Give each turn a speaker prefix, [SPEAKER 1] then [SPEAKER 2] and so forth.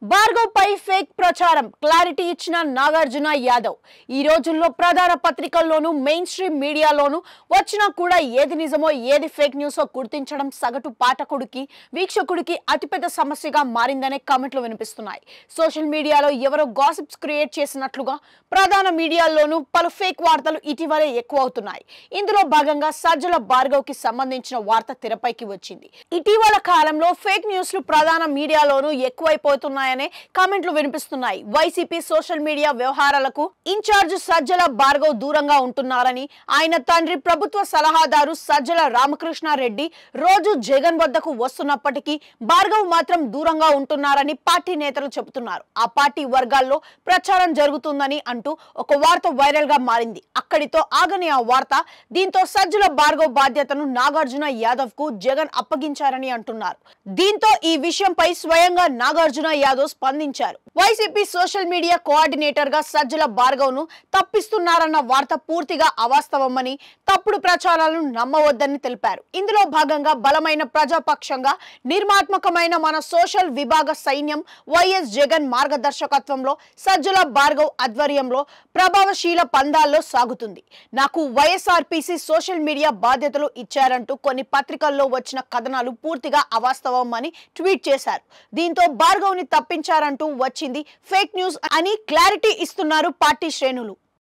[SPEAKER 1] భార్గవ్ పై fake ప్రచారం clarity ఇచ్చిన నాగార్జున యాదవ్ ఈ రోజుల్లో ప్రధాన పత్రికల్లోనూ మెయిన్ స్ట్రీమ్ మీడియాలోనూ వచ్చినా కూడా ఏది నిజమో ఏది ఫేక్ న్యూసో గుర్తించడం సగటు పాఠకుడికి వీక్షకుడికి అతిపెద్ద సమస్యగా మారిందనే కామెంట్లు వినిపిస్తున్నాయి. సోషల్ మీడియాలో ఎవరో గాసిప్స్ క్రియేట్ చేసినట్లుగా ప్రధాన మీడియాల్లోనూ పలు ఫేక్ వార్తలు ఇటీవలే ఎక్కువ అవుతున్నాయి. ఇందులో భాగంగా సజ్జల భార్గవ్ కి సంబంధించిన వార్త తెరపైకి వచ్చింది. ఇటీవల కాలంలో ఫేక్ న్యూస్లు ప్రధాన మీడియాలోనూ ఎక్కువైపోతున్నాయి కామెంట్లు వినిపిస్తున్నాయి. వైసీపీ సోషల్ మీడియా వ్యవహారాలకు ఇన్ఛార్జ్ సజ్జల భార్గవ్ దూరంగా ఉంటున్నారని, ఆయన తండ్రి ప్రభుత్వ సలహాదారు సజ్జల రామకృష్ణారెడ్డి రోజు జగన్ వద్దకు వస్తున్నప్పటికీ భార్గవ్ మాత్రం దూరంగా ఉంటున్నారని పార్టీ నేతలు చెబుతున్నారు. ఆ పార్టీ వర్గాల్లో ప్రచారం జరుగుతుందని అంటూ ఒక వార్త వైరల్ గా మారింది. అక్కడితో ఆగని ఆ వార్త. దీంతో సజ్జల భార్గవ్ బాధ్యతను నాగార్జున యాదవ్ కు జగన్ అప్పగించారని అంటున్నారు. దీంతో ఈ విషయంపై స్వయంగా నాగార్జున యాదవ్ స్పందించారు. వైసీపీ సోషల్ మీడియా కోఆర్డినేటర్ గా సజ్జల భార్గవ్ ను తప్పిస్తున్నారన్న వార్త పూర్తిగా అవాస్తవమని, తప్పుడు ప్రచారాలను నమ్మవద్దని తెలిపారు. ఇందులో భాగంగా బలమైన ప్రజాపక్షంగా నిర్మాత్మకమైన మన సోషల్ విభాగ సైన్యం వైఎస్ జగన్ మార్గదర్శకత్వంలో సజ్జల భార్గవ్ ఆధ్వర్యంలో ప్రభావశీల పందాల్లో సాగుతుంది. నాకు వైఎస్ఆర్పీసీ సోషల్ మీడియా బాధ్యతలు ఇచ్చారంటూ కొన్ని పత్రికల్లో వచ్చిన కథనాలు పూర్తిగా అవాస్తవం అని ట్వీట్ చేశారు. దీంతో భార్గవ్ ని తప్పించారంటూ వచ్చింది ఫేక్ న్యూస్ అని క్లారిటీ ఇస్తున్నారు పార్టీ శ్రేణులు.